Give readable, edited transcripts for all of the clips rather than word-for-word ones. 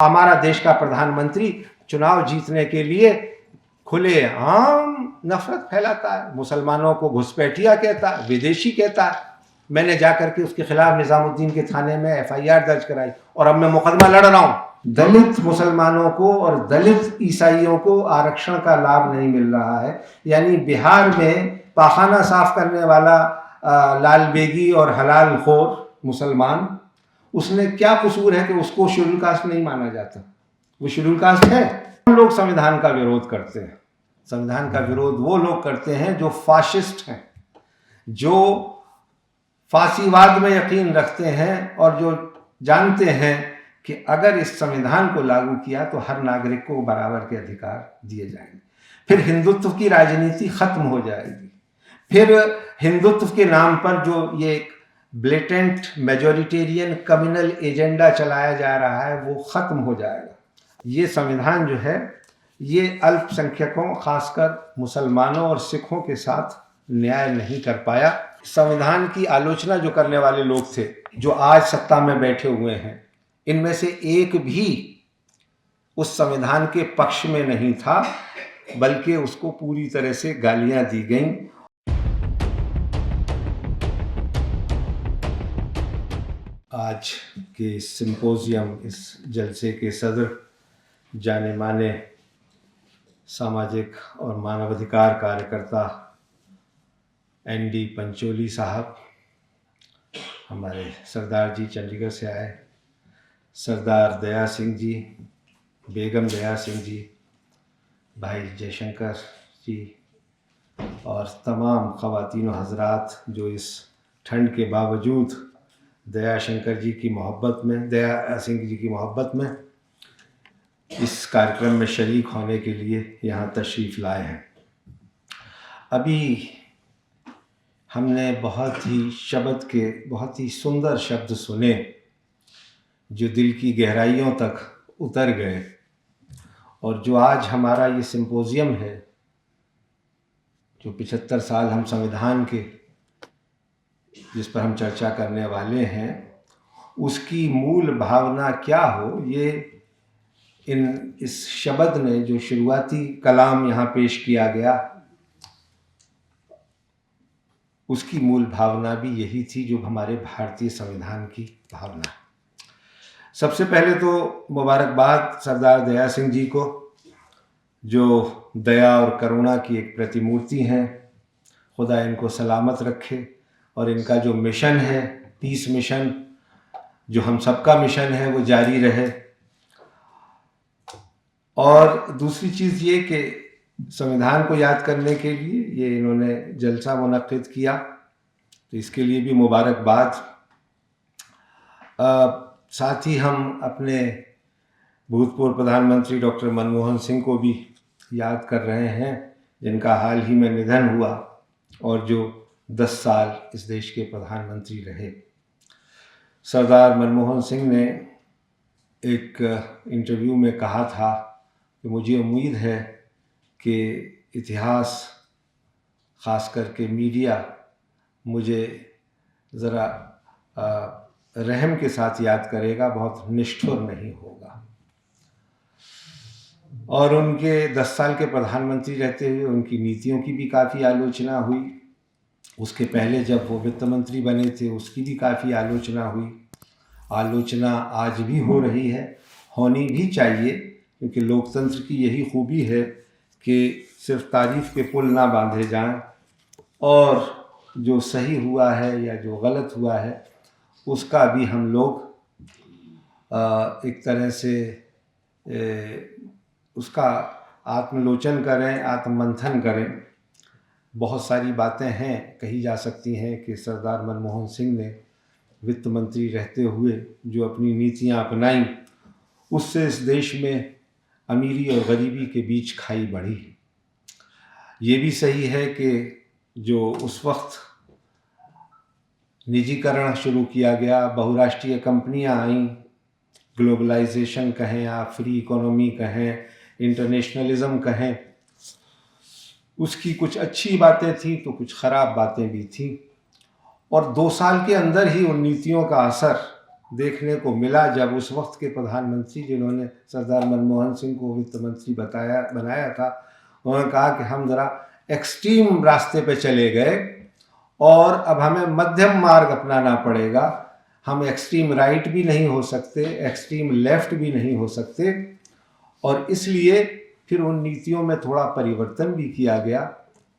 हमारा देश का प्रधानमंत्री चुनाव जीतने के लिए खुलेआम नफरत फैलाता है, मुसलमानों को घुसपैठिया कहता है, विदेशी कहता है। मैंने जाकर के उसके खिलाफ निजामुद्दीन के थाने में FIR दर्ज कराई और अब मैं मुकदमा लड़ रहा हूं। दलित मुसलमानों को और दलित ईसाइयों को आरक्षण का लाभ नहीं मिल रहा है। यानी बिहार में पाखाना साफ करने वाला लाल बेगी और हलाल खोर मुसलमान, उसने क्या कसूर है कि उसको शेड्यूल कास्ट नहीं माना जाता? वो शेड्यूल कास्ट है। हम लोग संविधान का विरोध करते हैं। संविधान का विरोध वो लोग करते हैं जो फाशिस्ट हैं, जो फांसीवाद में यकीन रखते हैं और जो जानते हैं कि अगर इस संविधान को लागू किया तो हर नागरिक को बराबर के अधिकार दिए जाएंगे। फिर हिंदुत्व की राजनीति खत्म हो जाएगी। फिर हिंदुत्व के नाम पर जो ये ब्लेटेंट मेजॉरिटेरियन कम्युनल एजेंडा चलाया जा रहा है वो खत्म हो जाएगा। ये संविधान जो है ये अल्पसंख्यकों, खासकर मुसलमानों और सिखों के साथ न्याय नहीं कर पाया। संविधान की आलोचना जो करने वाले लोग थे, जो आज सत्ता में बैठे हुए हैं, इनमें से एक भी उस संविधान के पक्ष में नहीं था, बल्कि उसको पूरी तरह से गालियां दी गईं। आज के इस सिंपोजियम, इस जलसे के सदर जाने माने सामाजिक और मानवाधिकार कार्यकर्ता ND पंचोली साहब, हमारे सरदार जी चंडीगढ़ से आए, सरदार दया सिंह जी, बेगम दया सिंह जी, भाई जयशंकर जी और तमाम ख़वातीन हज़रात जो इस ठंड के बावजूद दया सिंह जी की मोहब्बत में इस कार्यक्रम में शरीक होने के लिए यहाँ तशरीफ़ लाए हैं। अभी हमने बहुत ही सुंदर शब्द सुने जो दिल की गहराइयों तक उतर गए, और जो आज हमारा ये सिंपोजियम है, जो 75 साल हम संविधान के जिस पर हम चर्चा करने वाले हैं, उसकी मूल भावना क्या हो, ये इस शब्द ने जो शुरुआती कलाम यहाँ पेश किया गया, उसकी मूल भावना भी यही थी जो हमारे भारतीय संविधान की भावना है। सबसे पहले तो मुबारकबाद सरदार दया सिंह जी को, जो दया और करुणा की एक प्रतिमूर्ति हैं। खुदा इनको सलामत रखे और इनका जो मिशन है, पीस मिशन, जो हम सबका मिशन है, वो जारी रहे। और दूसरी चीज़ ये कि संविधान को याद करने के लिए ये इन्होंने जलसा मुनक्किद किया, तो इसके लिए भी मुबारकबाद। साथ ही हम अपने भूतपूर्व प्रधानमंत्री डॉक्टर मनमोहन सिंह को भी याद कर रहे हैं, जिनका हाल ही में निधन हुआ और जो 10 साल इस देश के प्रधानमंत्री रहे। सरदार मनमोहन सिंह ने एक इंटरव्यू में कहा था कि मुझे उम्मीद है कि इतिहास, ख़ास करके मीडिया, मुझे ज़रा रहम के साथ याद करेगा, बहुत निष्ठुर नहीं होगा। और उनके 10 साल के प्रधानमंत्री रहते हुए उनकी नीतियों की भी काफ़ी आलोचना हुई। उसके पहले जब वो वित्त मंत्री बने थे, उसकी भी काफ़ी आलोचना हुई। आलोचना आज भी हो रही है, होनी भी चाहिए, क्योंकि लोकतंत्र की यही खूबी है कि सिर्फ तारीफ़ के पुल ना बांधे जाएं, और जो सही हुआ है या जो गलत हुआ है उसका भी हम लोग एक तरह से उसका आत्मलोचन करें, आत्ममंथन करें। बहुत सारी बातें हैं, कही जा सकती हैं कि सरदार मनमोहन सिंह ने वित्त मंत्री रहते हुए जो अपनी नीतियां अपनाई, उससे इस देश में अमीरी और गरीबी के बीच खाई बढ़ी। ये भी सही है कि जो उस वक्त निजीकरण शुरू किया गया, बहुराष्ट्रीय कंपनियां आईं, ग्लोबलाइजेशन कहें या फ्री इकोनॉमी कहें, इंटरनेशनलिज्म कहें, उसकी कुछ अच्छी बातें थी तो कुछ ख़राब बातें भी थी। और 2 साल के अंदर ही उन नीतियों का असर देखने को मिला जब उस वक्त के प्रधानमंत्री जिन्होंने सरदार मनमोहन सिंह को वित्त मंत्री बनाया था, उन्होंने कहा कि हम ज़रा एक्सट्रीम रास्ते पे चले गए और अब हमें मध्यम मार्ग अपनाना पड़ेगा। हम एक्सट्रीम राइट भी नहीं हो सकते, एक्सट्रीम लेफ्ट भी नहीं हो सकते, और इसलिए फिर उन नीतियों में थोड़ा परिवर्तन भी किया गया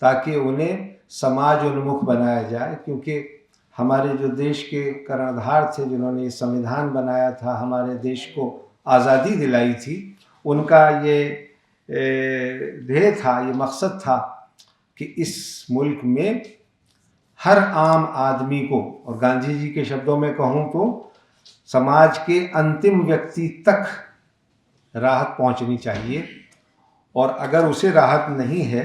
ताकि उन्हें समाज उन्मुख बनाया जाए। क्योंकि हमारे जो देश के कर्णधार थे जिन्होंने संविधान बनाया था, हमारे देश को आज़ादी दिलाई थी, उनका ये ध्येय था, ये मकसद था कि इस मुल्क में हर आम आदमी को, और गांधी जी के शब्दों में कहूँ तो समाज के अंतिम व्यक्ति तक राहत पहुंचनी चाहिए, और अगर उसे राहत नहीं है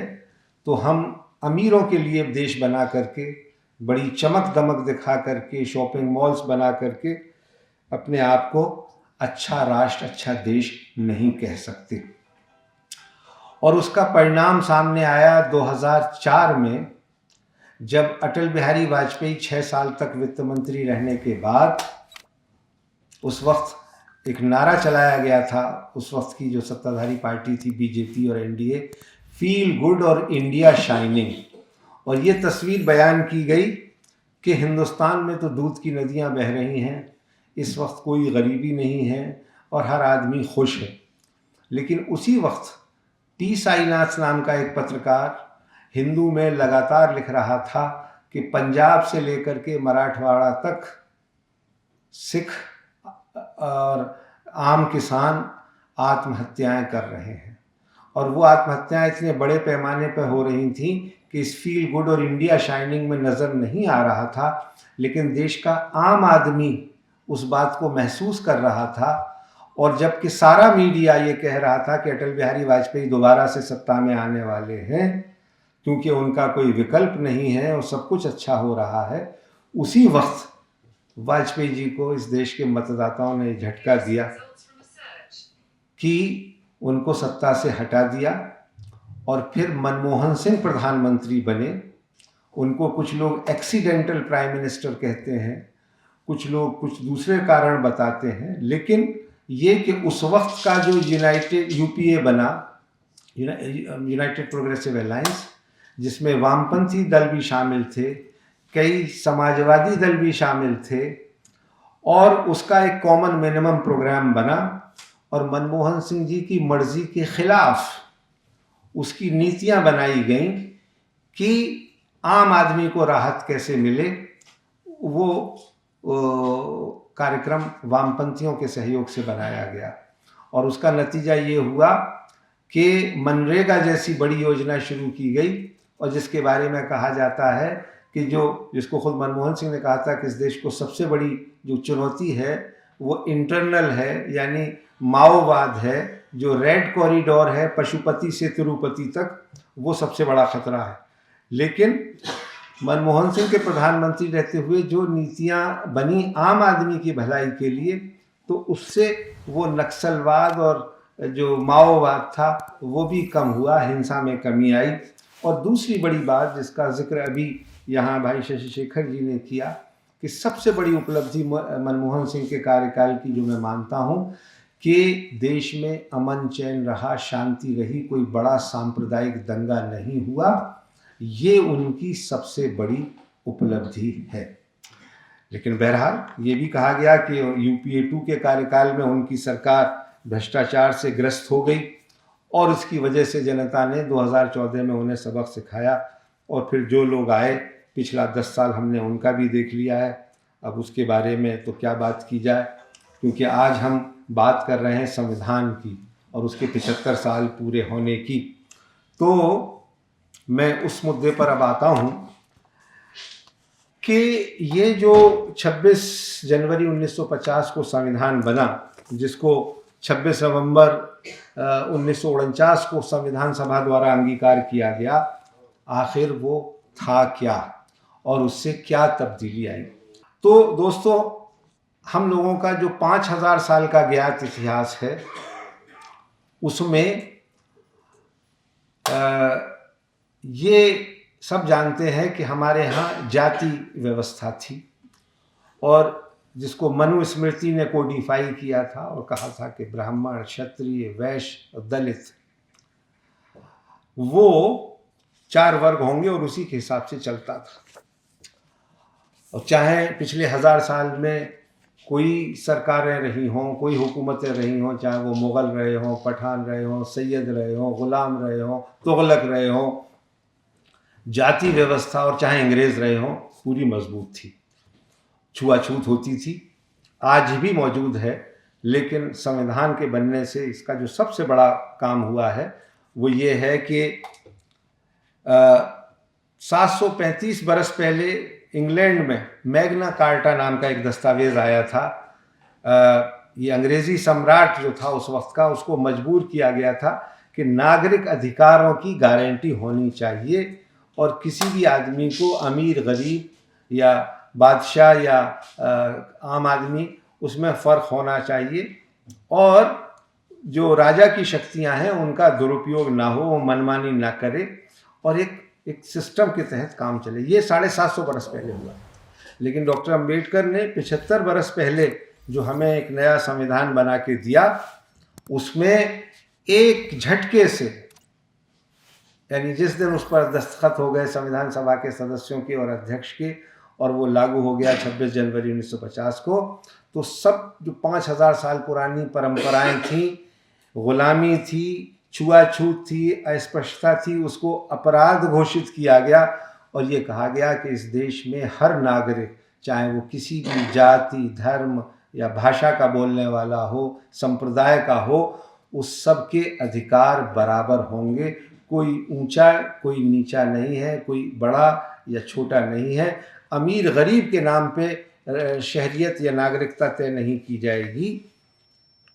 तो हम अमीरों के लिए देश बना करके, बड़ी चमक दमक दिखा करके, शॉपिंग मॉल्स बना करके अपने आप को अच्छा राष्ट्र, अच्छा देश नहीं कह सकते। और उसका परिणाम सामने आया 2004 में, जब अटल बिहारी वाजपेयी 6 साल तक वित्त मंत्री रहने के बाद उस वक्त एक नारा चलाया गया था, उस वक्त की जो सत्ताधारी पार्टी थी बीजेपी और एनडीए, फील गुड और इंडिया शाइनिंग। और ये तस्वीर बयान की गई कि हिंदुस्तान में तो दूध की नदियां बह रही हैं, इस वक्त कोई गरीबी नहीं है और हर आदमी खुश है। लेकिन उसी वक्त टी साईनाथ नाम का एक पत्रकार हिंदू में लगातार लिख रहा था कि पंजाब से लेकर के मराठवाड़ा तक सिख और आम किसान आत्महत्याएं कर रहे हैं, और वो आत्महत्याएं इतने बड़े पैमाने पर हो रही थी कि इस फील गुड और इंडिया शाइनिंग में नज़र नहीं आ रहा था, लेकिन देश का आम आदमी उस बात को महसूस कर रहा था। और जबकि सारा मीडिया ये कह रहा था कि अटल बिहारी वाजपेयी दोबारा से सत्ता में आने वाले हैं क्योंकि उनका कोई विकल्प नहीं है और सब कुछ अच्छा हो रहा है, उसी वक्त वाजपेयी जी को इस देश के मतदाताओं ने झटका दिया कि उनको सत्ता से हटा दिया, और फिर मनमोहन सिंह प्रधानमंत्री बने। उनको कुछ लोग एक्सीडेंटल प्राइम मिनिस्टर कहते हैं, कुछ लोग कुछ दूसरे कारण बताते हैं, लेकिन ये कि उस वक्त का जो यूनाइटेड यूपीए बना, यूनाइटेड प्रोग्रेसिव अलायंस, जिसमें वामपंथी दल भी शामिल थे, कई समाजवादी दल भी शामिल थे, और उसका एक कॉमन मिनिमम प्रोग्राम बना, और मनमोहन सिंह जी की मर्जी के खिलाफ उसकी नीतियां बनाई गईं कि आम आदमी को राहत कैसे मिले। वो कार्यक्रम वामपंथियों के सहयोग से बनाया गया, और उसका नतीजा ये हुआ कि मनरेगा जैसी बड़ी योजना शुरू की गई, और जिसके बारे में कहा जाता है कि जिसको खुद मनमोहन सिंह ने कहा था कि इस देश को सबसे बड़ी जो चुनौती है वो इंटरनल है, यानी माओवाद है। जो रेड कॉरिडोर है पशुपति से तिरुपति तक, वो सबसे बड़ा खतरा है। लेकिन मनमोहन सिंह के प्रधानमंत्री रहते हुए जो नीतियां बनी आम आदमी की भलाई के लिए, तो उससे वो नक्सलवाद और जो माओवाद था वो भी कम हुआ, हिंसा में कमी आई। और दूसरी बड़ी बात जिसका जिक्र अभी यहाँ भाई शशि शेखर जी ने किया, कि सबसे बड़ी उपलब्धि मनमोहन सिंह के कार्यकाल की जो मैं मानता हूँ कि देश में अमन चैन रहा, शांति रही, कोई बड़ा सांप्रदायिक दंगा नहीं हुआ, ये उनकी सबसे बड़ी उपलब्धि है। लेकिन बहरहाल ये भी कहा गया कि यूपीए 2 के कार्यकाल में उनकी सरकार भ्रष्टाचार से ग्रस्त हो गई, और इसकी वजह से जनता ने 2014 में उन्हें सबक सिखाया, और फिर जो लोग आए, पिछला 10 साल हमने उनका भी देख लिया है। अब उसके बारे में तो क्या बात की जाए, क्योंकि आज हम बात कर रहे हैं संविधान की और उसके 75 साल पूरे होने की। तो मैं उस मुद्दे पर अब आता हूँ कि ये जो 26 जनवरी 1950 को संविधान बना, जिसको 26 नवंबर 1949 को संविधान सभा द्वारा अंगीकार किया गया, आखिर वो था क्या और उससे क्या तब्दीली आई। तो दोस्तों, हम लोगों का जो 5000 साल का ज्ञात इतिहास है, उसमें ये सब जानते हैं कि हमारे यहाँ जाति व्यवस्था थी, और जिसको मनुस्मृति ने कोडिफाई किया था और कहा था कि ब्राह्मण, क्षत्रिय, वैश्य और दलित, वो 4 वर्ग होंगे और उसी के हिसाब से चलता था। और चाहे पिछले 1000 साल में कोई सरकारें रही हों, कोई हुकूमतें रही हों, चाहे वो मुग़ल रहे हों, पठान रहे हों, सैयद रहे हों, ग़ुलाम रहे हों, तुगलक रहे हों, जाति व्यवस्था और चाहे अंग्रेज़ रहे हों, पूरी मजबूत थी। छुआछूत होती थी, आज भी मौजूद है, लेकिन संविधान के बनने से इसका जो सबसे बड़ा काम हुआ है वो ये है कि 735 बरस पहले इंग्लैंड में मैग्ना कार्टा नाम का एक दस्तावेज आया था। ये अंग्रेजी सम्राट जो था उस वक्त का, उसको मजबूर किया गया था कि नागरिक अधिकारों की गारंटी होनी चाहिए और किसी भी आदमी को, अमीर गरीब या बादशाह या आम आदमी, उसमें फ़र्क होना चाहिए और जो राजा की शक्तियां हैं उनका दुरुपयोग ना हो, वो मनमानी ना करे और एक सिस्टम के तहत काम चले। ये 750 बरस पहले हुआ। लेकिन डॉक्टर अंबेडकर ने 75 बरस पहले जो हमें एक नया संविधान बना के दिया, उसमें एक झटके से, यानी जिस दिन उस पर दस्तखत हो गए संविधान सभा के सदस्यों के और अध्यक्ष के और वो लागू हो गया 26 जनवरी 1950 को, तो सब जो 5000 साल पुरानी परंपराएं थीं, गुलामी थी, छुआछूत थी, अस्पृश्यता थी, उसको अपराध घोषित किया गया और ये कहा गया कि इस देश में हर नागरिक, चाहे वो किसी भी जाति, धर्म या भाषा का बोलने वाला हो, संप्रदाय का हो, उस सब के अधिकार बराबर होंगे। कोई ऊंचा, कोई नीचा नहीं है, कोई बड़ा या छोटा नहीं है। अमीर गरीब के नाम पे शहरियत या नागरिकता तय नहीं की जाएगी।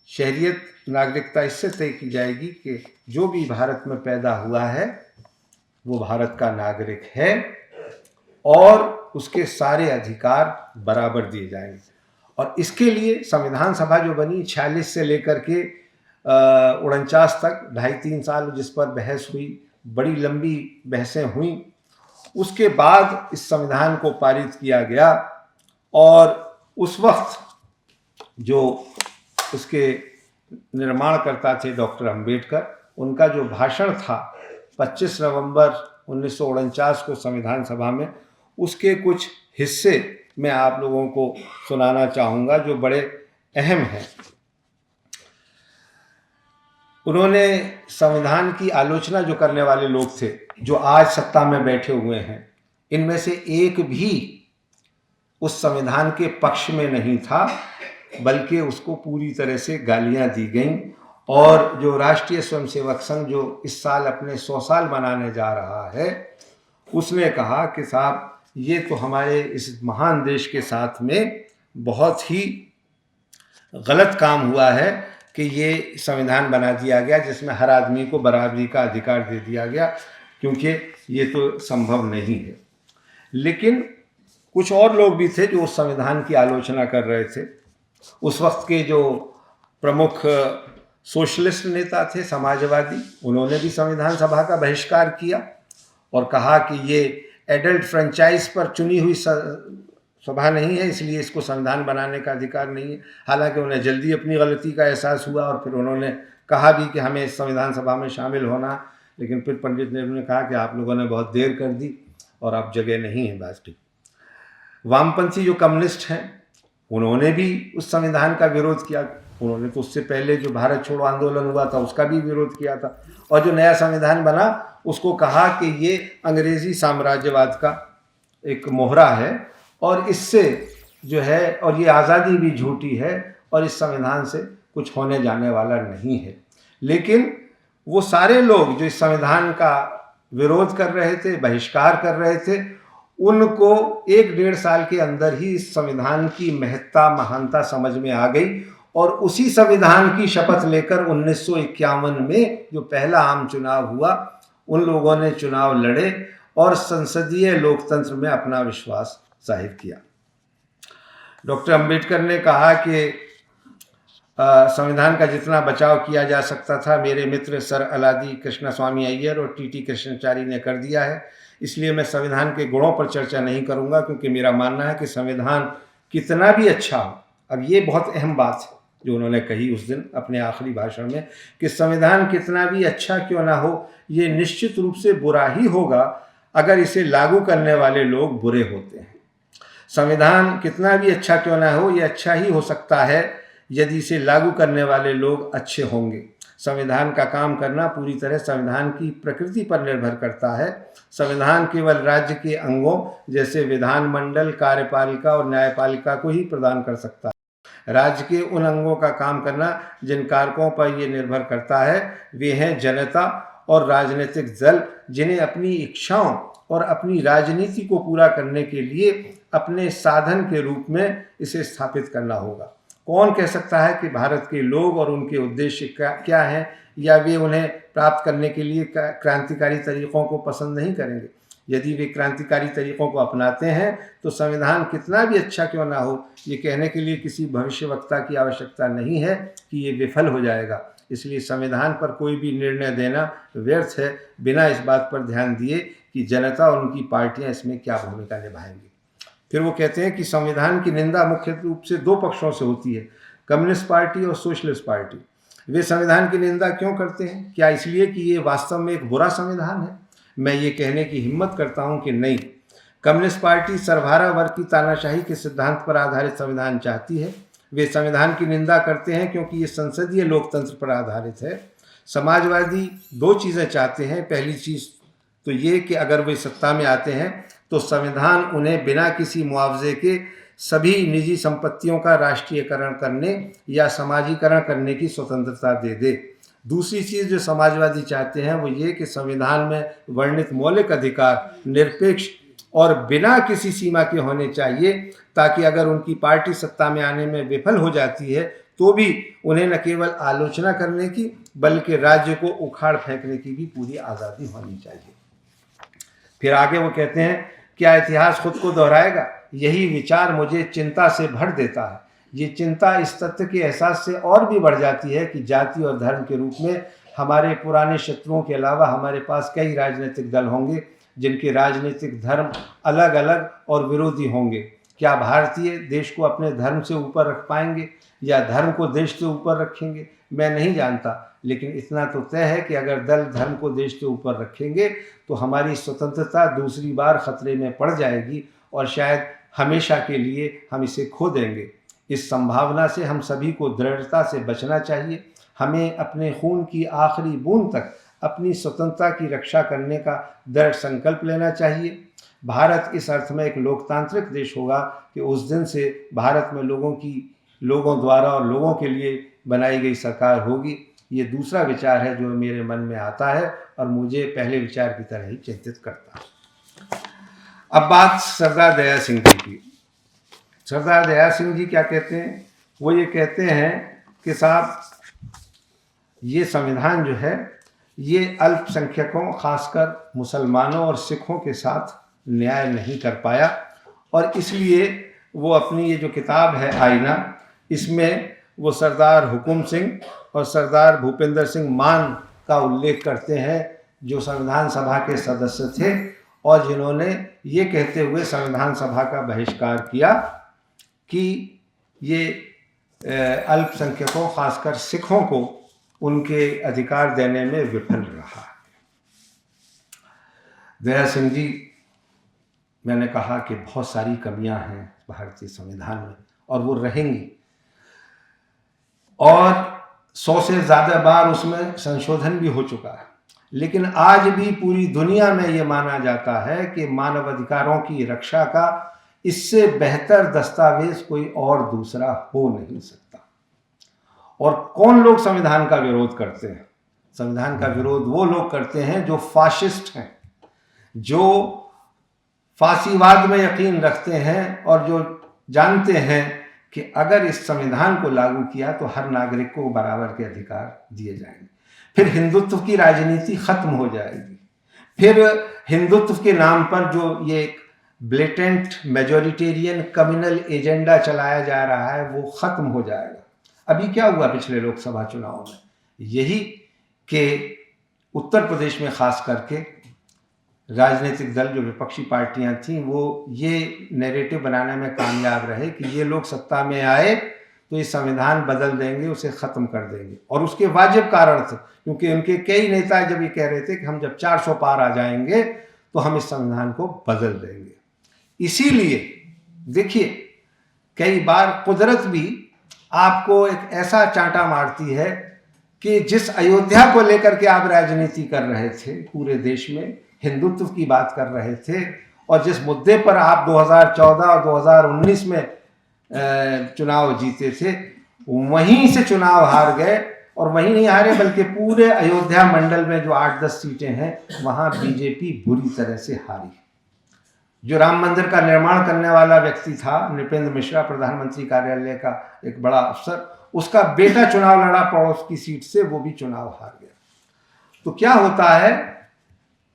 शहरियत, नागरिकता इससे तय की जाएगी कि जो भी भारत में पैदा हुआ है वो भारत का नागरिक है और उसके सारे अधिकार बराबर दिए जाएंगे। और इसके लिए संविधान सभा जो बनी 46 से लेकर के 49 तक, 2.5-3 साल जिस पर बहस हुई, बड़ी लंबी बहसें हुई, उसके बाद इस संविधान को पारित किया गया। और उस वक्त जो उसके निर्माणकर्ता थे डॉक्टर अंबेडकर, उनका जो भाषण था 25 नवंबर 1949 को संविधान सभा में, उसके कुछ हिस्से मैं आप लोगों को सुनाना चाहूँगा जो बड़े अहम हैं। उन्होंने संविधान की आलोचना जो करने वाले लोग थे, जो आज सत्ता में बैठे हुए हैं, इनमें से एक भी उस संविधान के पक्ष में नहीं था, बल्कि उसको पूरी तरह से गालियां दी गईं। और जो राष्ट्रीय स्वयंसेवक संघ जो इस साल अपने 100 साल मनाने जा रहा है, उसने कहा कि साहब ये तो हमारे इस महान देश के साथ में बहुत ही गलत काम हुआ है कि ये संविधान बना दिया गया जिसमें हर आदमी को बराबरी का अधिकार दे दिया गया, क्योंकि ये तो संभव नहीं है। लेकिन कुछ और लोग भी थे जो उस संविधान की आलोचना कर रहे थे। उस वक्त के जो प्रमुख सोशलिस्ट नेता थे, समाजवादी, उन्होंने भी संविधान सभा का बहिष्कार किया और कहा कि ये एडल्ट फ्रेंचाइज पर चुनी हुई सभा नहीं है, इसलिए इसको संविधान बनाने का अधिकार नहीं है। हालांकि उन्हें जल्दी अपनी गलती का एहसास हुआ और फिर उन्होंने कहा भी कि हमें इस संविधान सभा में शामिल होना, लेकिन फिर पंडित नेहरू ने कहा कि आप लोगों ने बहुत देर कर दी और अब जगह नहीं है बात की। वामपंथी जो कम्युनिस्ट हैं, उन्होंने भी उस संविधान का विरोध किया। उन्होंने तो उससे पहले जो भारत छोड़ो आंदोलन हुआ था उसका भी विरोध किया था, और जो नया संविधान बना उसको कहा कि ये अंग्रेजी साम्राज्यवाद का एक मोहरा है और इससे जो है, और ये आज़ादी भी झूठी है और इस संविधान से कुछ होने जाने वाला नहीं है। लेकिन वो सारे लोग जो इस संविधान का विरोध कर रहे थे, बहिष्कार कर रहे थे, उनको 1-1.5 साल के अंदर ही इस संविधान की महत्ता, महानता समझ में आ गई और उसी संविधान की शपथ लेकर 1951 में जो पहला आम चुनाव हुआ, उन लोगों ने चुनाव लड़े और संसदीय लोकतंत्र में अपना विश्वास जाहिर किया। डॉक्टर अंबेडकर ने कहा कि संविधान का जितना बचाव किया जा सकता था मेरे मित्र सर अलादी कृष्णस्वामी अय्यर और टी.टी. कृष्णाचारी ने कर दिया है, इसलिए मैं संविधान के गुणों पर चर्चा नहीं करूंगा, क्योंकि मेरा मानना है कि संविधान कितना भी अच्छा हो, अब ये बहुत अहम बात है जो उन्होंने कही उस दिन अपने आखिरी भाषण में, कि संविधान कितना भी अच्छा क्यों ना हो, ये निश्चित रूप से बुरा ही होगा अगर इसे लागू करने वाले लोग बुरे होते हैं। संविधान कितना भी अच्छा क्यों ना हो, ये अच्छा ही हो सकता है यदि इसे लागू करने वाले लोग अच्छे होंगे। संविधान का काम करना पूरी तरह संविधान की प्रकृति पर निर्भर करता है। संविधान केवल राज्य के अंगों जैसे विधानमंडल, कार्यपालिका और न्यायपालिका को ही प्रदान कर सकता है। राज्य के उन अंगों का काम करना जिन कारकों पर यह निर्भर करता है वे हैं जनता और राजनीतिक दल, जिन्हें अपनी इच्छाओं और अपनी राजनीति को पूरा करने के लिए अपने साधन के रूप में इसे स्थापित करना होगा। कौन कह सकता है कि भारत के लोग और उनके उद्देश्य क्या हैं, या वे उन्हें प्राप्त करने के लिए क्रांतिकारी तरीकों को पसंद नहीं करेंगे। यदि वे क्रांतिकारी तरीकों को अपनाते हैं तो संविधान कितना भी अच्छा क्यों ना हो, ये कहने के लिए किसी भविष्यवक्ता की आवश्यकता नहीं है कि ये विफल हो जाएगा। इसलिए संविधान पर कोई भी निर्णय देना व्यर्थ है बिना इस बात पर ध्यान दिए कि जनता और उनकी पार्टियां इसमें क्या भूमिका निभाएंगी। फिर वो कहते हैं कि संविधान की निंदा मुख्य रूप से दो पक्षों से होती है, कम्युनिस्ट पार्टी और सोशलिस्ट पार्टी। वे संविधान की निंदा क्यों करते हैं? क्या इसलिए कि ये वास्तव में एक बुरा संविधान है? मैं ये कहने की हिम्मत करता हूँ कि नहीं। कम्युनिस्ट पार्टी सर्वहारा वर्ग की तानाशाही के सिद्धांत पर आधारित संविधान चाहती है। वे संविधान की निंदा करते हैं क्योंकि ये संसदीय लोकतंत्र पर आधारित है। समाजवादी दो चीज़ें चाहते हैं। पहली चीज़ तो ये कि अगर वे सत्ता में आते हैं तो संविधान उन्हें बिना किसी मुआवजे के सभी निजी संपत्तियों का राष्ट्रीयकरण करने या समाजीकरण करने की स्वतंत्रता दे दे। दूसरी चीज़ जो समाजवादी चाहते हैं वो ये कि संविधान में वर्णित मौलिक अधिकार निरपेक्ष और बिना किसी सीमा के होने चाहिए, ताकि अगर उनकी पार्टी सत्ता में आने में विफल हो जाती है तो भी उन्हें न केवल आलोचना करने की बल्कि राज्य को उखाड़ फेंकने की भी पूरी आज़ादी होनी चाहिए। फिर आगे वो कहते हैं, क्या इतिहास खुद को दोहराएगा? यही विचार मुझे चिंता से भर देता है। ये चिंता इस तथ्य के एहसास से और भी बढ़ जाती है कि जाति और धर्म के रूप में हमारे पुराने शत्रुओं के अलावा हमारे पास कई राजनीतिक दल होंगे जिनके राजनीतिक धर्म अलग अलग और विरोधी होंगे। क्या भारतीय देश को अपने धर्म से ऊपर रख पाएंगे या धर्म को देश से ऊपर रखेंगे? मैं नहीं जानता, लेकिन इतना तो तय है कि अगर दल धर्म को देश के ऊपर रखेंगे तो हमारी स्वतंत्रता दूसरी बार खतरे में पड़ जाएगी और शायद हमेशा के लिए हम इसे खो देंगे। इस संभावना से हम सभी को दृढ़ता से बचना चाहिए। हमें अपने खून की आखिरी बूंद तक अपनी स्वतंत्रता की रक्षा करने का दृढ़ संकल्प लेना चाहिए। भारत इस अर्थ में एक लोकतांत्रिक देश होगा कि उस दिन से भारत में लोगों द्वारा और लोगों के लिए बनाई गई सरकार होगी। ये दूसरा विचार है जो मेरे मन में आता है और मुझे पहले विचार की तरह ही चिंतित करता है। अब बात सरदार दया सिंह जी की। सरदार दया सिंह जी क्या कहते हैं? वो ये कहते हैं कि साहब, ये संविधान जो है ये अल्पसंख्यकों खासकर मुसलमानों और सिखों के साथ न्याय नहीं कर पाया, और इसलिए वो अपनी ये जो किताब है आईना, इसमें वो सरदार हुकुम सिंह और सरदार भूपेंद्र सिंह मान का उल्लेख करते हैं जो संविधान सभा के सदस्य थे और जिन्होंने ये कहते हुए संविधान सभा का बहिष्कार किया कि ये अल्पसंख्यकों खासकर सिखों को उनके अधिकार देने में विफल रहा। दया सिंह जी, मैंने कहा कि बहुत सारी कमियां हैं भारतीय संविधान में और वो रहेंगी, और 100 से ज़्यादा बार उसमें संशोधन भी हो चुका है, लेकिन आज भी पूरी दुनिया में ये माना जाता है कि मानवाधिकारों की रक्षा का इससे बेहतर दस्तावेज कोई और दूसरा हो नहीं सकता। और कौन लोग संविधान का विरोध करते हैं? संविधान का विरोध वो लोग करते हैं जो फाशिस्ट हैं, जो फांसीवाद में यकीन रखते हैं और जो जानते हैं कि अगर इस संविधान को लागू किया तो हर नागरिक को बराबर के अधिकार दिए जाएंगे। फिर हिंदुत्व की राजनीति खत्म हो जाएगी। फिर हिंदुत्व के नाम पर जो ये ब्लेटेंट मेजॉरिटेरियन कम्युनल एजेंडा चलाया जा रहा है वो खत्म हो जाएगा। अभी क्या हुआ पिछले लोकसभा चुनाव में? यही कि उत्तर प्रदेश में खास करके राजनीतिक दल, जो विपक्षी पार्टियां थीं, वो ये नैरेटिव बनाने में कामयाब रहे कि ये लोग सत्ता में आए तो ये संविधान बदल देंगे, उसे ख़त्म कर देंगे। और उसके वाजिब कारण थे, क्योंकि उनके कई नेता जब ये कह रहे थे कि हम जब 400 पार आ जाएंगे तो हम इस संविधान को बदल देंगे। इसीलिए देखिए, कई बार कुदरत भी आपको एक ऐसा चांटा मारती है कि जिस अयोध्या को लेकर के आप राजनीति कर रहे थे, पूरे देश में हिंदुत्व की बात कर रहे थे, और जिस मुद्दे पर आप 2014 और 2019 में चुनाव जीते थे, वहीं से चुनाव हार गए। और वहीं नहीं हारे, बल्कि पूरे अयोध्या मंडल में जो 8-10 सीटें हैं, वहां बीजेपी बुरी तरह से हारी। जो राम मंदिर का निर्माण करने वाला व्यक्ति था, नृपेंद्र मिश्रा, प्रधानमंत्री कार्यालय का एक बड़ा अफसर, उसका बेटा चुनाव लड़ा पड़ोस की सीट से, वो भी चुनाव हार गया। तो क्या होता है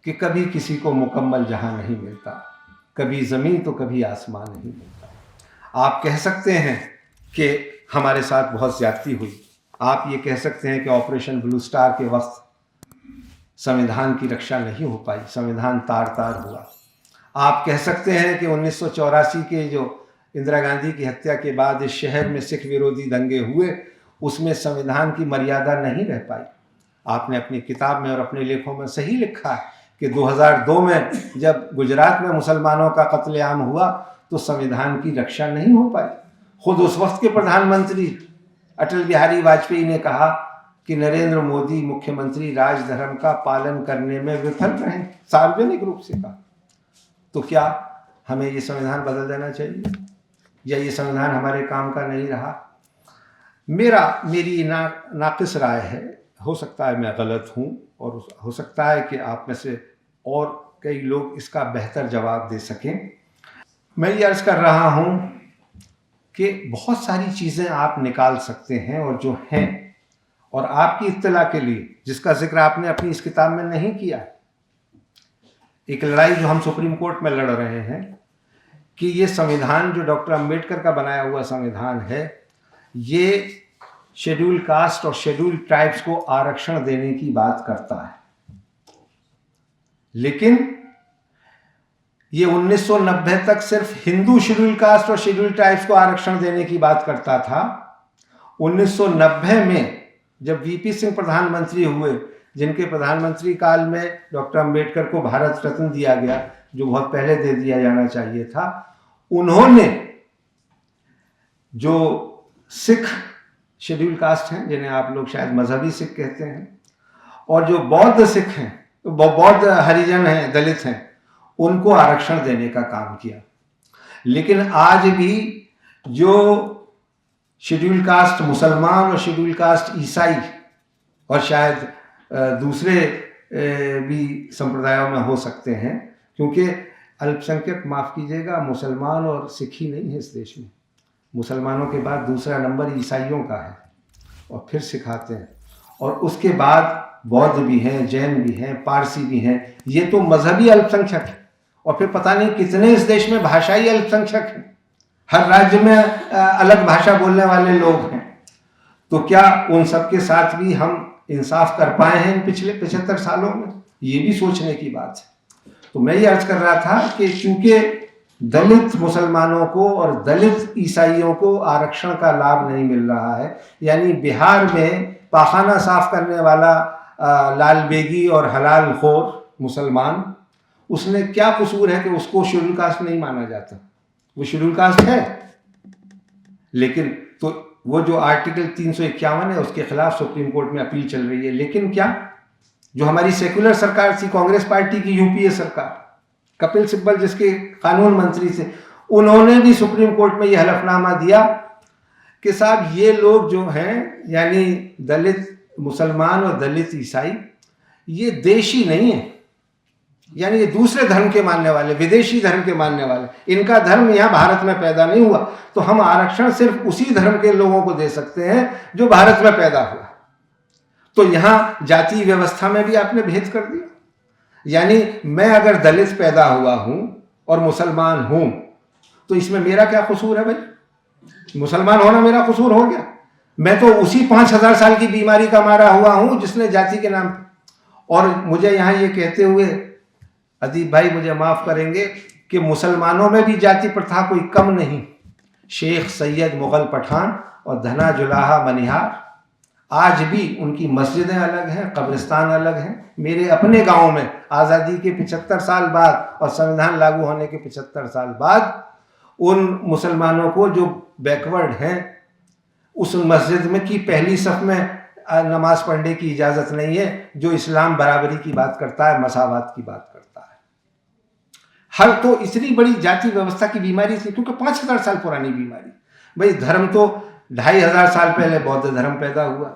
कि कभी किसी को मुकम्मल जहां नहीं मिलता, कभी जमीन तो कभी आसमान नहीं मिलता। आप कह सकते हैं कि हमारे साथ बहुत ज्यादती हुई, आप ये कह सकते हैं कि ऑपरेशन ब्लू स्टार के वक्त संविधान की रक्षा नहीं हो पाई, संविधान तार तार हुआ। आप कह सकते हैं कि 1984 के जो इंदिरा गांधी की हत्या के बाद इस शहर में सिख विरोधी दंगे हुए, उसमें संविधान की मर्यादा नहीं रह पाई। आपने अपनी किताब में और अपने लेखों में सही लिखा है कि 2002 में जब गुजरात में मुसलमानों का कत्लेआम हुआ तो संविधान की रक्षा नहीं हो पाई। खुद उस वक्त के प्रधानमंत्री अटल बिहारी वाजपेयी ने कहा कि नरेंद्र मोदी मुख्यमंत्री राजधर्म का पालन करने में विफल रहे, सार्वजनिक रूप से कहा। तो क्या हमें ये संविधान बदल देना चाहिए, या ये संविधान हमारे काम का नहीं रहा? मेरी नाक़िस राय है, हो सकता है मैं गलत हूँ, और हो सकता है कि आप में से और कई लोग इसका बेहतर जवाब दे सकें। मैं ये अर्ज़ कर रहा हूँ कि बहुत सारी चीज़ें आप निकाल सकते हैं, और जो हैं, और आपकी इत्तला के लिए, जिसका जिक्र आपने अपनी इस किताब में नहीं किया, एक लड़ाई जो हम सुप्रीम कोर्ट में लड़ रहे हैं कि ये संविधान जो डॉक्टर अंबेडकर का बनाया हुआ संविधान है, ये शेड्यूल कास्ट और शेड्यूल ट्राइब्स को आरक्षण देने की बात करता है। लेकिन ये 1990 तक सिर्फ हिंदू शेड्यूल कास्ट और शेड्यूल ट्राइब्स को आरक्षण देने की बात करता था। 1990 में जब वीपी सिंह प्रधानमंत्री हुए, जिनके प्रधानमंत्री काल में डॉक्टर अंबेडकर को भारत रत्न दिया गया, जो बहुत पहले दे दिया जाना चाहिए था, उन्होंने जो सिख शेड्यूल कास्ट हैं, जिन्हें आप लोग शायद मजहबी सिख कहते हैं, और जो बौद्ध सिख हैं, बौद्ध हरिजन हैं, दलित हैं, उनको आरक्षण देने का काम किया। लेकिन आज भी जो शेड्यूल कास्ट मुसलमान और शेड्यूल कास्ट ईसाई और शायद दूसरे भी संप्रदायों में हो सकते हैं, क्योंकि अल्पसंख्यक, माफ़ कीजिएगा, मुसलमान और सिख ही नहीं है इस देश में। मुसलमानों के बाद दूसरा नंबर ईसाइयों का है, और फिर सिख आते हैं, और उसके बाद बौद्ध भी हैं, जैन भी हैं, पारसी भी हैं। ये तो मजहबी अल्पसंख्यक है, और फिर पता नहीं कितने इस देश में भाषाई अल्पसंख्यक हैं। हर राज्य में अलग भाषा बोलने वाले लोग हैं। तो क्या उन सब के साथ भी हम इंसाफ कर पाए हैं इन पिछले 75 सालों में? ये भी सोचने की बात है। तो मैं ये अर्ज कर रहा था कि चूंकि दलित मुसलमानों को और दलित ईसाइयों को आरक्षण का लाभ नहीं मिल रहा है, यानी बिहार में पाखाना साफ करने वाला लाल बेगी और हलाल खोर मुसलमान, उसने क्या कसूर है कि उसको शेड्यूल कास्ट नहीं माना जाता? वो शेड्यूल कास्ट है, लेकिन तो वो जो आर्टिकल 351 है उसके खिलाफ सुप्रीम कोर्ट में अपील चल रही है। लेकिन क्या जो हमारी सेकुलर सरकार थी, कांग्रेस पार्टी की यूपीए सरकार, कपिल सिब्बल जिसके कानून मंत्री थे, उन्होंने भी सुप्रीम कोर्ट में यह हलफनामा दिया कि साहब ये लोग जो हैं, यानी दलित मुसलमान और दलित ईसाई, ये देशी नहीं है, यानी ये दूसरे धर्म के मानने वाले, विदेशी धर्म के मानने वाले, इनका धर्म यहाँ भारत में पैदा नहीं हुआ, तो हम आरक्षण सिर्फ उसी धर्म के लोगों को दे सकते हैं जो भारत में पैदा हुआ। तो यहाँ जाति व्यवस्था में भी आपने भेद कर दिया। यानी मैं अगर दलित पैदा हुआ हूं और मुसलमान हूं, तो इसमें मेरा क्या कसूर है भाई? मुसलमान होना मेरा कसूर हो गया? मैं तो उसी 5000 साल की बीमारी का मारा हुआ हूं जिसने जाति के नाम, और मुझे यहाँ ये कहते हुए अदीब भाई मुझे माफ़ करेंगे कि मुसलमानों में भी जाति प्रथा कोई कम नहीं। शेख सैयद मुग़ल पठान और धना जुलाहा मनिहार, आज भी उनकी मस्जिदें अलग हैं, कब्रिस्तान अलग हैं। मेरे अपने गांव में आज़ादी के 75 साल बाद और संविधान लागू होने के 75 साल बाद उन मुसलमानों को जो बैकवर्ड हैं उस मस्जिद में की पहली सफ में नमाज पढ़ने की इजाज़त नहीं है, जो इस्लाम बराबरी की बात करता है, मसावात की बात करता है। हर तो इतनी बड़ी जाति व्यवस्था की बीमारी थी, क्योंकि 5000 साल पुरानी बीमारी। भाई धर्म तो 2500 साल पहले बौद्ध धर्म पैदा हुआ,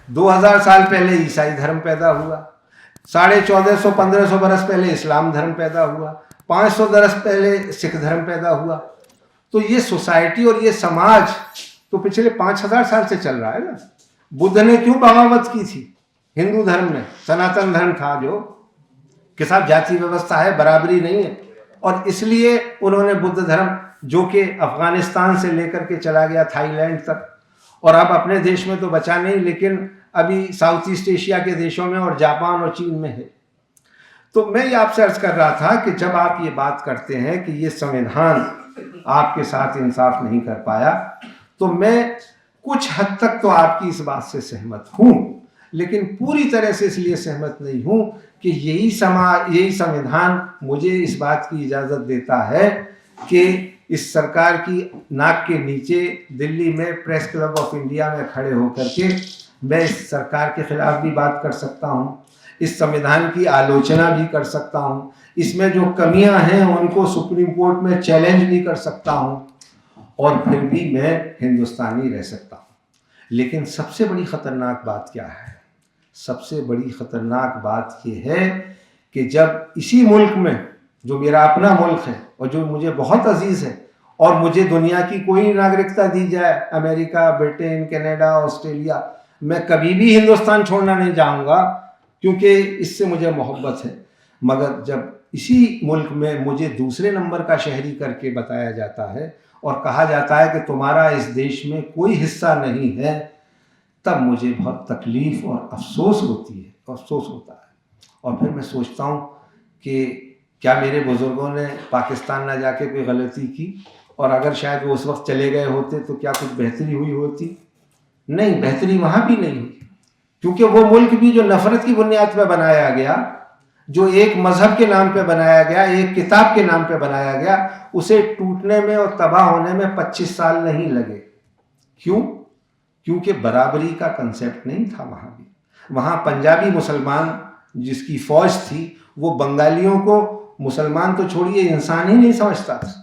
2000 साल पहले ईसाई धर्म पैदा हुआ, 1450-1500 बरस पहले इस्लाम धर्म पैदा हुआ, 500 बरस पहले सिख धर्म पैदा हुआ। तो ये सोसाइटी और ये समाज तो पिछले 5000 साल से चल रहा है ना। बुद्ध ने क्यों बगावत की थी? हिंदू धर्म में सनातन धर्म था जो कि साहब जाति व्यवस्था है, बराबरी नहीं है, और इसलिए उन्होंने बुद्ध धर्म जो कि अफगानिस्तान से लेकर के चला गया थाईलैंड तक, और अब अपने देश में तो बचा नहीं, लेकिन अभी साउथ ईस्ट एशिया के देशों में और जापान और चीन में है। तो मैं ये आपसे अर्ज कर रहा था कि जब आप ये बात करते हैं कि ये संविधान आपके साथ इंसाफ नहीं कर पाया, तो मैं कुछ हद तक तो आपकी इस बात से सहमत हूँ, लेकिन पूरी तरह से इसलिए सहमत नहीं हूँ कि यही संविधान मुझे इस बात की इजाज़त देता है कि इस सरकार की नाक के नीचे दिल्ली में प्रेस क्लब ऑफ इंडिया में खड़े होकर के मैं इस सरकार के खिलाफ भी बात कर सकता हूँ, इस संविधान की आलोचना भी कर सकता हूँ, इसमें जो कमियां हैं उनको सुप्रीम कोर्ट में चैलेंज भी कर सकता हूँ, और फिर भी मैं हिंदुस्तानी रह सकता हूँ। लेकिन सबसे बड़ी ख़तरनाक बात क्या है? सबसे बड़ी ख़तरनाक बात ये है कि जब इसी मुल्क में, जो मेरा अपना मुल्क है और जो मुझे बहुत अजीज़ है, और मुझे दुनिया की कोई नागरिकता दी जाए, अमेरिका, ब्रिटेन, कनाडा, ऑस्ट्रेलिया, मैं कभी भी हिंदुस्तान छोड़ना नहीं चाहूँगा, क्योंकि इससे मुझे मोहब्बत है। मगर जब इसी मुल्क में मुझे दूसरे नंबर का शहरी करके बताया जाता है और कहा जाता है कि तुम्हारा इस देश में कोई हिस्सा नहीं है, तब मुझे बहुत तकलीफ़ और अफसोस होती है, अफसोस होता है। और फिर मैं सोचता हूँ कि क्या मेरे बुज़ुर्गों ने पाकिस्तान ना जाके कोई गलती की, और अगर शायद वो उस वक्त चले गए होते तो क्या कुछ बेहतरी हुई होती? नहीं, बेहतरी वहाँ भी नहीं हुई, क्योंकि वो मुल्क भी जो नफ़रत की बुनियाद पर बनाया गया, जो एक मज़हब के नाम पे बनाया गया, एक किताब के नाम पे बनाया गया, उसे टूटने में और तबाह होने में 25 साल नहीं लगे। क्यों? क्योंकि बराबरी का कंसेप्ट नहीं था वहाँ भी। वहाँ पंजाबी मुसलमान जिसकी फ़ौज थी, वो बंगालियों को मुसलमान तो छोड़िए इंसान ही नहीं समझता था।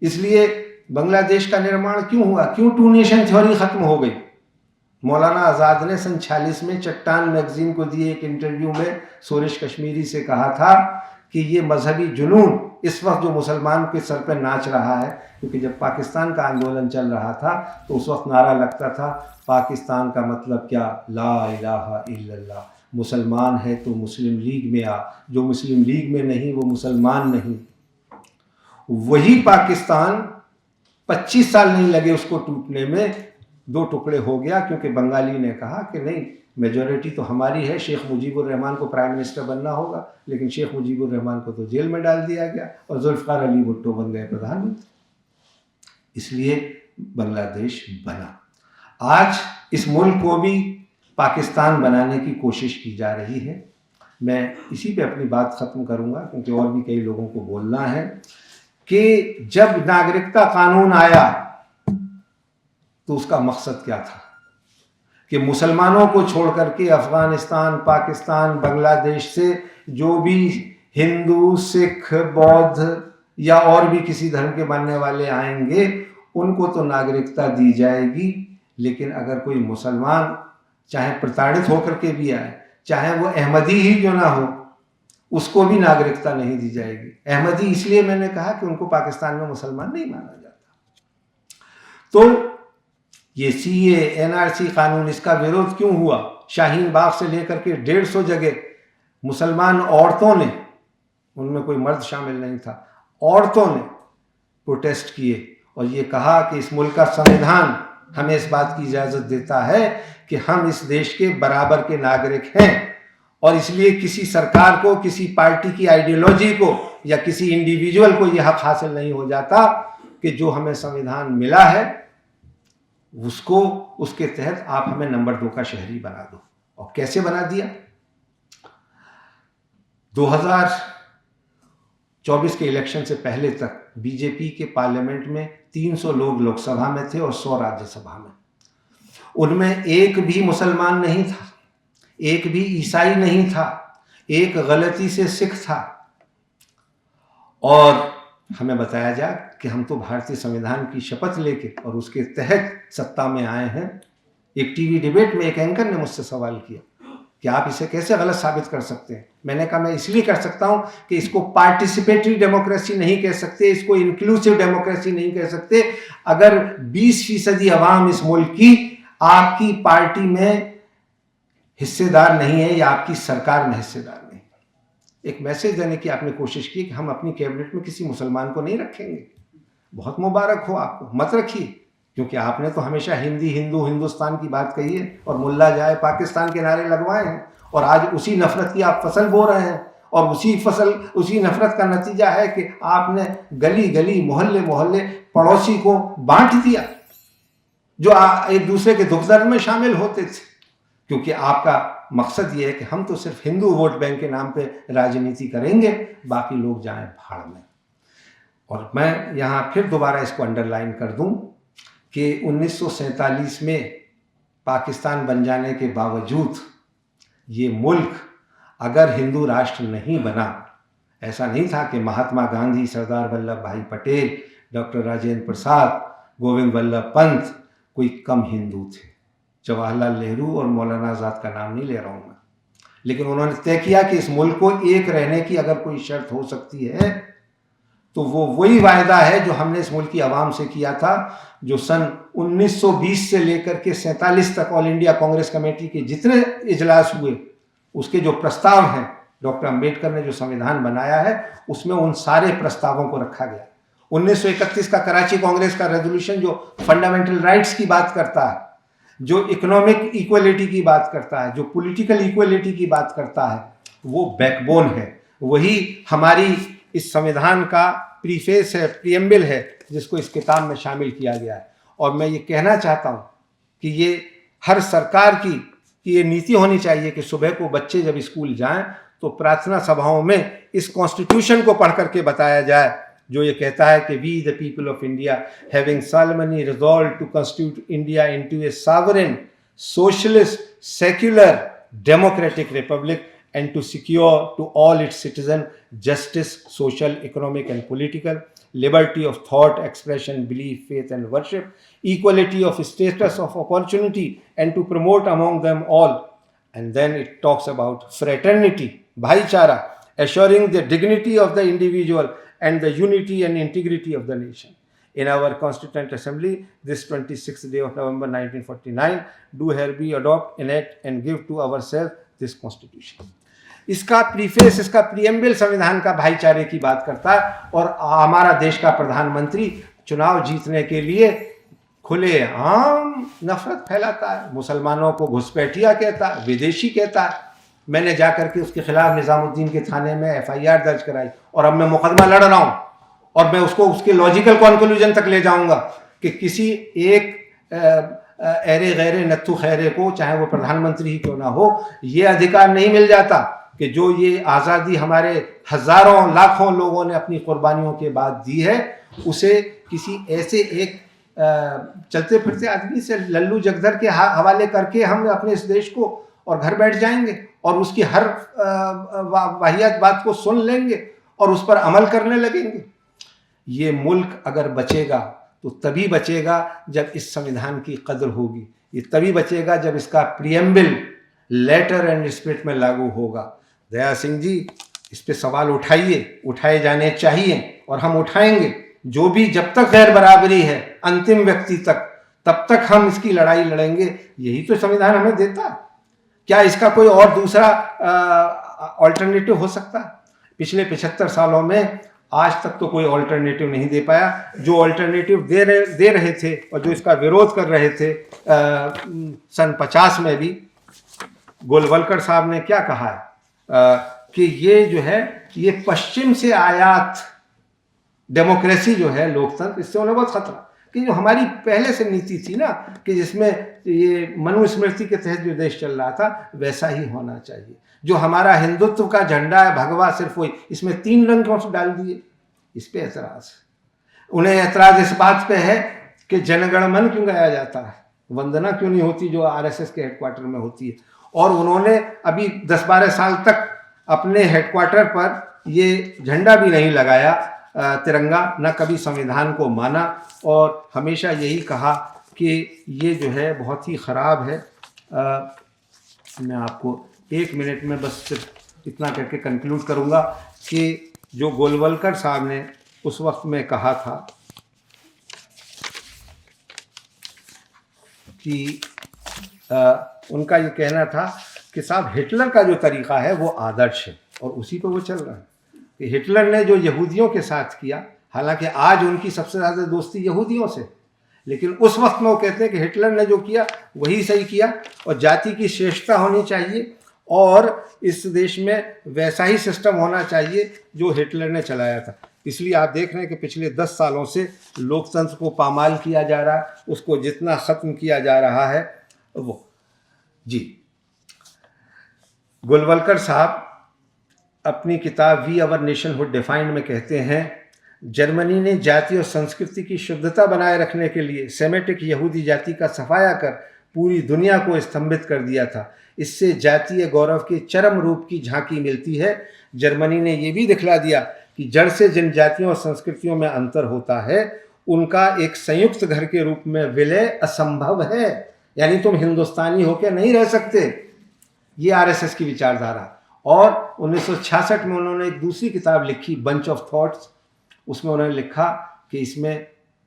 इसलिए बांग्लादेश का निर्माण क्यों हुआ? क्यों टू नेशन थ्योरी ख़त्म हो गई? मौलाना आज़ाद ने सन 46 में चट्टान मैगजीन को दिए एक इंटरव्यू में सूरज कश्मीरी से कहा था कि ये मजहबी जुनून इस वक्त जो मुसलमान के सर पर नाच रहा है, क्योंकि जब पाकिस्तान का आंदोलन चल रहा था तो उस वक्त नारा लगता था, पाकिस्तान का मतलब क्या, ला इलाहा इल्लल्लाह, मुसलमान है तो मुस्लिम लीग में आ, जो मुस्लिम लीग में नहीं वो मुसलमान नहीं। वही पाकिस्तान 25 साल नहीं लगे उसको टूटने में, 2 टुकड़े हो गया, क्योंकि बंगाली ने कहा कि नहीं, मेजॉरिटी तो हमारी है, शेख मुजीबुर रहमान को प्राइम मिनिस्टर बनना होगा, लेकिन शेख मुजीबुर रहमान को तो जेल में डाल दिया गया और जुल्फ़िकार अली भुट्टो बन गए प्रधानमंत्री। इसलिए बांग्लादेश बना। आज इस मुल्क को भी पाकिस्तान बनाने की कोशिश की जा रही है। मैं इसी पे अपनी बात ख़त्म करूँगा, क्योंकि और भी कई लोगों को बोलना है कि जब नागरिकता कानून आया तो उसका मकसद क्या था कि मुसलमानों को छोड़ करके अफ़गानिस्तान, पाकिस्तान, बांग्लादेश से जो भी हिंदू, सिख, बौद्ध या और भी किसी धर्म के मानने वाले आएंगे उनको तो नागरिकता दी जाएगी, लेकिन अगर कोई मुसलमान चाहे प्रताड़ित होकर के भी आए, चाहे वो अहमदी ही क्यों ना हो, उसको भी नागरिकता नहीं दी जाएगी। अहमदी इसलिए मैंने कहा कि उनको पाकिस्तान में मुसलमान नहीं माना जाता। तो ये सीए, एनआरसी कानून, इसका विरोध क्यों हुआ? शाहीन बाग से लेकर के 150 जगह मुसलमान औरतों ने, उनमें कोई मर्द शामिल नहीं था, औरतों ने प्रोटेस्ट किए और ये कहा कि इस मुल्क का संविधान हमें इस बात की इजाज़त देता है कि हम इस देश के बराबर के नागरिक हैं और इसलिए किसी सरकार को, किसी पार्टी की आइडियोलॉजी को या किसी इंडिविजुअल को यह हक हासिल नहीं हो जाता कि जो हमें संविधान मिला है उसको, उसके तहत आप हमें नंबर 2 का शहरी बना दो। और कैसे बना दिया? 2024 के इलेक्शन से पहले तक बीजेपी के पार्लियामेंट में 300 लोग लोकसभा में थे और 100 राज्यसभा में। उनमें एक भी मुसलमान नहीं था, एक भी ईसाई नहीं था, एक गलती से सिख था। और हमें बताया जाए कि हम तो भारतीय संविधान की शपथ लेके और उसके तहत सत्ता में आए हैं। एक टीवी डिबेट में एक एंकर ने मुझसे सवाल किया कि आप इसे कैसे गलत साबित कर सकते हैं। मैंने कहा मैं इसलिए कर सकता हूं कि इसको पार्टिसिपेटरी डेमोक्रेसी नहीं कह सकते, इसको इंक्लूसिव डेमोक्रेसी नहीं कह सकते, अगर 20% अवाम इस मुल्क की आपकी पार्टी में हिस्सेदार नहीं है या आपकी सरकार में हिस्सेदार नहीं। एक मैसेज देने की आपने कोशिश की कि हम अपनी कैबिनेट में किसी मुसलमान को नहीं रखेंगे। बहुत मुबारक हो आपको, मत रखिए, क्योंकि आपने तो हमेशा हिंदी, हिंदू, हिंदुस्तान की बात कही है और मुल्ला जाए पाकिस्तान के नारे लगवाए हैं, और आज उसी नफरत की आप फसल बो रहे हैं। और उसी नफरत का नतीजा है कि आपने गली गली, मोहल्ले मोहल्ले पड़ोसी को बांट दिया जो एक दूसरे के दुख दर्द में शामिल होते थे, क्योंकि आपका मकसद ये है कि हम तो सिर्फ हिंदू वोट बैंक के नाम पे राजनीति करेंगे, बाकी लोग जाएं भाड़ में। और मैं यहाँ फिर दोबारा इसको अंडरलाइन कर दूं कि 1947 में पाकिस्तान बन जाने के बावजूद ये मुल्क अगर हिंदू राष्ट्र नहीं बना, ऐसा नहीं था कि महात्मा गांधी, सरदार वल्लभ भाई पटेल, डॉक्टर राजेंद्र प्रसाद, गोविंद वल्लभ पंत कोई कम हिंदू थे। जवाहरलाल नेहरू और मौलाना आज़ाद का नाम नहीं ले रहा हूँ मैं, लेकिन उन्होंने तय किया कि इस मुल्क को एक रहने की अगर कोई शर्त हो सकती है तो वो वही वायदा है जो हमने इस मुल्क की आवाम से किया था, जो सन 1920 से लेकर के 47 तक ऑल इंडिया कांग्रेस कमेटी के जितने इजलास हुए, उसके जो प्रस्ताव हैं, डॉक्टर अंबेडकर ने जो संविधान बनाया है उसमें उन सारे प्रस्तावों को रखा गया। 1931 का कराची कांग्रेस का रेजोल्यूशन जो फंडामेंटल राइट्स की बात करता है, जो इकोनॉमिक इक्वलिटी की बात करता है, जो पॉलिटिकल इक्वलिटी की बात करता है, वो बैकबोन है। वही हमारी इस संविधान का प्रीफेस है, प्रीएम्बल है, जिसको इस किताब में शामिल किया गया है। और मैं ये कहना चाहता हूँ कि ये हर सरकार की ये नीति होनी चाहिए कि सुबह को बच्चे जब स्कूल जाएं तो प्रार्थना सभाओं में इस कॉन्स्टिट्यूशन को पढ़ करके बताया जाए, जो ये कहता है कि we the people of India having solemnly resolved to constitute India into a sovereign, socialist, secular, democratic republic and to secure to all its citizens justice, social, economic and political, liberty of thought, expression, belief, faith and worship, equality of status of opportunity and to promote among them all. And then it talks about fraternity, bhaichara, assuring the dignity of the individual and the unity and integrity of the nation. In our Constituent Assembly, this 26th day of November 1949, do hereby adopt, enact and give to ourselves this Constitution. इसका preface, इसका preamble संविधान का भाईचारे की बात करता है। और हमारा देश का प्रधानमंत्री चुनाव जीतने के लिए खुलेआम नफरत फैलाता है, मुसलमानों को घुसपैठिया कहता है, विदेशी कहता है। मैंने जाकर के उसके खिलाफ निजामुद्दीन के थाने में FIR दर्ज कराई और अब मैं मुकदमा लड़ रहा हूँ, और मैं उसको उसके लॉजिकल कंक्लूजन तक ले जाऊंगा कि किसी एक एरे गैरे नत्थु खैरे को, चाहे वो प्रधानमंत्री ही क्यों ना हो, ये अधिकार नहीं मिल जाता कि जो ये आज़ादी हमारे हजारों लाखों लोगों ने अपनी कुर्बानियों के बाद दी है, उसे किसी ऐसे एक चलते फिरते आदमी से लल्लू जगदर के हवाले करके हम अपने इस देश को और घर बैठ जाएंगे और उसकी हर वाहियात बात को सुन लेंगे और उस पर अमल करने लगेंगे। ये मुल्क अगर बचेगा तो तभी बचेगा जब इस संविधान की कदर होगी, ये तभी बचेगा जब इसका प्रीएम्बल लेटर एंड स्पिरिट में लागू होगा। दया सिंह जी, इस पे सवाल उठाइए, उठाए जाने चाहिए और हम उठाएंगे। जो भी जब तक गैर बराबरी है अंतिम व्यक्ति तक, तब तक हम इसकी लड़ाई लड़ेंगे। यही तो संविधान हमें देता है। क्या इसका कोई और दूसरा ऑल्टरनेटिव हो सकता है? पिछले 75 सालों में आज तक तो कोई ऑल्टरनेटिव नहीं दे पाया। जो ऑल्टरनेटिव दे रहे थे और जो इसका विरोध कर रहे थे सन 50 में भी, गोलवलकर साहब ने क्या कहा है कि ये जो है ये पश्चिम से आयात डेमोक्रेसी जो है, लोकतंत्र, इससे उन्हें बहुत खतरा कि जो हमारी पहले से नीति थी ना कि जिसमें ये मनुस्मृति के तहत जो देश चल रहा था वैसा ही होना चाहिए। जो हमारा हिंदुत्व का झंडा है, भगवा सिर्फ वही, इसमें 3 रंग क्यों डाल दिए, इस पे एतराज। उन्हें एतराज इस बात पे है कि जनगण मन क्यों गाया जाता है, वंदना क्यों नहीं होती जो आरएसएस के हेडक्वार्टर में होती है। और उन्होंने अभी 10-12 साल तक अपने हेडक्वार्टर पर ये झंडा भी नहीं लगाया, तिरंगा, न कभी संविधान को माना और हमेशा यही कहा कि ये जो है बहुत ही ख़राब है। मैं आपको 1 मिनट में बस सिर्फ इतना करके कंक्लूड करूँगा कि जो गोलवलकर साहब ने उस वक्त में कहा था कि उनका ये कहना था कि साहब हिटलर का जो तरीक़ा है वो आदर्श है और उसी पर वो चल रहा है। कि हिटलर ने जो यहूदियों के साथ किया, हालांकि आज उनकी सबसे ज़्यादा दोस्ती यहूदियों से, लेकिन उस वक्त में वो कहते हैं कि हिटलर ने जो किया वही सही किया और जाति की श्रेष्ठता होनी चाहिए और इस देश में वैसा ही सिस्टम होना चाहिए जो हिटलर ने चलाया था। इसलिए आप देख रहे हैं कि पिछले 10 सालों से लोकतंत्र को पामाल किया जा रहा है, उसको जितना ख़त्म किया जा रहा है वो। जी, गोलवलकर साहब अपनी किताब वी आवर नेशनहुड डिफाइंड में कहते हैं, जर्मनी ने जाति और संस्कृति की शुद्धता बनाए रखने के लिए सेमेटिक यहूदी जाति का सफाया कर पूरी दुनिया को स्तंभित कर दिया था। इससे जातीय गौरव के चरम रूप की झांकी मिलती है। जर्मनी ने यह भी दिखला दिया कि जड़ से जिन जातियों और संस्कृतियों में अंतर होता है उनका एक संयुक्त घर के रूप में विलय असंभव है। यानी तुम हिंदुस्तानी होकर नहीं रह सकते, ये आरएसएस की विचारधारा। और 1966 में उन्होंने एक दूसरी किताब लिखी, बंच ऑफ थॉट्स। उसमें उन्होंने लिखा कि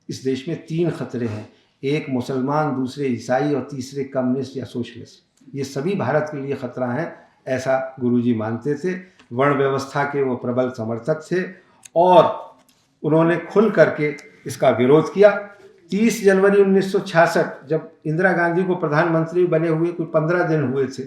इस देश में 3 खतरे हैं, एक मुसलमान, दूसरे ईसाई और तीसरे कम्युनिस्ट या सोशलिस्ट। ये सभी भारत के लिए खतरा हैं, ऐसा गुरुजी मानते थे। वर्ण व्यवस्था के वो प्रबल समर्थक थे और उन्होंने खुल करके इसका विरोध किया। 30 जनवरी 1966 जब इंदिरा गांधी को प्रधानमंत्री बने हुए कुछ 15 दिन हुए थे,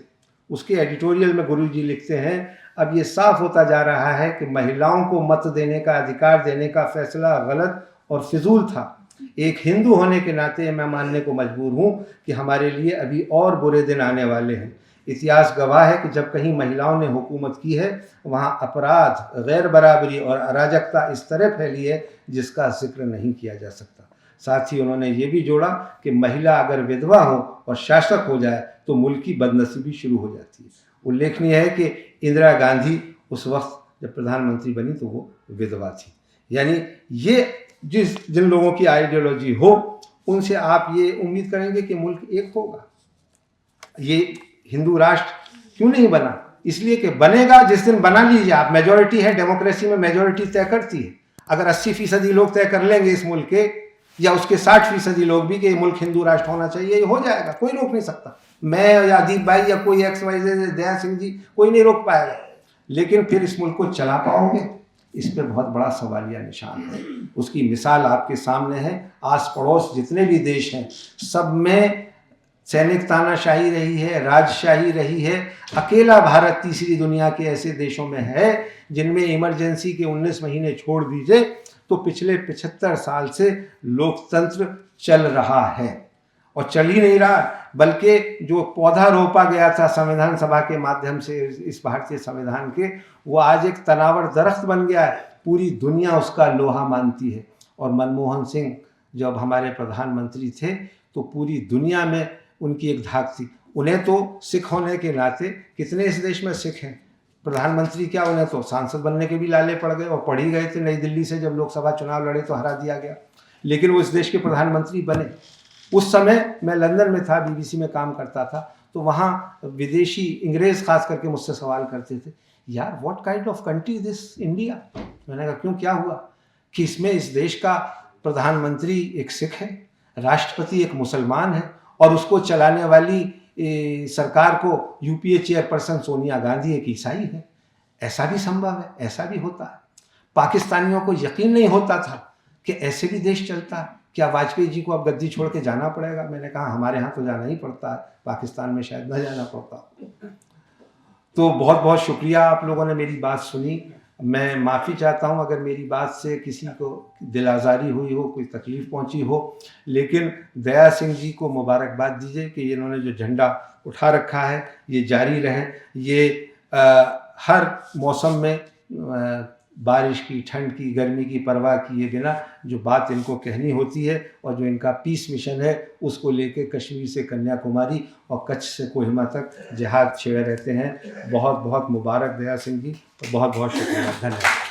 उसके एडिटोरियल में गुरुजी लिखते हैं, अब ये साफ होता जा रहा है कि महिलाओं को मत देने का अधिकार देने का फैसला गलत और फिजूल था। एक हिंदू होने के नाते मैं मानने को मजबूर हूँ कि हमारे लिए अभी और बुरे दिन आने वाले हैं। इतिहास गवाह है कि जब कहीं महिलाओं ने हुकूमत की है वहाँ अपराध, गैर बराबरी और अराजकता इस तरह फैली है जिसका जिक्र नहीं किया जा सकता। साथ ही उन्होंने ये भी जोड़ा कि महिला अगर विधवा हो और शासक हो जाए तो मुल्क की बदनसीबी शुरू हो जाती है। उल्लेखनीय है कि इंदिरा गांधी उस वक्त जब प्रधानमंत्री बनी तो वो विधवा थी। यानी ये जिन लोगों की आइडियोलॉजी हो उनसे आप ये उम्मीद करेंगे कि मुल्क एक होगा। ये हिंदू राष्ट्र क्यों नहीं बना? इसलिए कि बनेगा जिस दिन बना लीजिए आप, मेजॉरिटी है, डेमोक्रेसी में मेजॉरिटी तय करती है। अगर 80% लोग तय कर लेंगे इस मुल्क के, या उसके 60% लोग भी कि ये मुल्क हिंदू राष्ट्र होना चाहिए, ये हो जाएगा, कोई रोक नहीं सकता। मैं या अदीप भाई या कोई XYZ, दया सिंह जी, कोई नहीं रोक पाएगा। लेकिन फिर इस मुल्क को चला पाओगे, इस पर बहुत बड़ा सवालिया निशान है। उसकी मिसाल आपके सामने है। आस पड़ोस जितने भी देश हैं सब में सैनिक तानाशाही रही है, राजशाही रही है। अकेला भारत तीसरी दुनिया के ऐसे देशों में है जिनमें इमरजेंसी के 19 महीने छोड़ दीजिए तो पिछले 75 साल से लोकतंत्र चल रहा है। और चल ही नहीं रहा, बल्कि जो पौधा रोपा गया था संविधान सभा के माध्यम से इस भारतीय संविधान के, वो आज एक तनावर दरख्त बन गया है। पूरी दुनिया उसका लोहा मानती है। और मनमोहन सिंह जब हमारे प्रधानमंत्री थे तो पूरी दुनिया में उनकी एक धाक थी। उन्हें तो सिख होने के नाते, कितने इस देश में सिख हैं, प्रधानमंत्री क्या, उन्हें तो सांसद बनने के भी लाले पड़ गए और पढ़ ही गए थे। नई दिल्ली से जब लोकसभा चुनाव लड़े तो हरा दिया गया, लेकिन वो इस देश के प्रधानमंत्री बने। उस समय मैं लंदन में था, BBC में काम करता था, तो वहाँ विदेशी अंग्रेज़ खास करके मुझसे सवाल करते थे, यार what kind of country this India. मैंने कहा क्यों, क्या हुआ? कि इसमें इस देश का प्रधानमंत्री एक सिख है, राष्ट्रपति एक मुसलमान है और उसको चलाने वाली सरकार को UPA चेयरपर्सन सोनिया गांधी एक ईसाई है। ऐसा भी संभव है, ऐसा भी होता है। पाकिस्तानियों को यकीन नहीं होता था कि ऐसे भी देश चलता है। क्या वाजपेयी जी को अब गद्दी छोड़ के जाना पड़ेगा? मैंने कहा हमारे यहाँ तो जाना ही पड़ता है, पाकिस्तान में शायद न जाना पड़ता। तो बहुत बहुत शुक्रिया, आप लोगों ने मेरी बात सुनी। मैं माफ़ी चाहता हूँ अगर मेरी बात से किसी को दिल आज़ारी हुई हो, कोई तकलीफ़ पहुँची हो, लेकिन दया सिंह जी को मुबारकबाद दीजिए कि इन्होंने जो झंडा उठा रखा है ये जारी रहे। ये हर मौसम में बारिश की, ठंड की, गर्मी की परवाह किए बिना जो बात इनको कहनी होती है और जो इनका पीस मिशन है उसको लेके कश्मीर से कन्याकुमारी और कच्छ से कोहिमा तक जिहाद छेड़े रहते हैं। बहुत बहुत मुबारक दया सिंह जी, और बहुत बहुत शुक्रिया, धन्यवाद।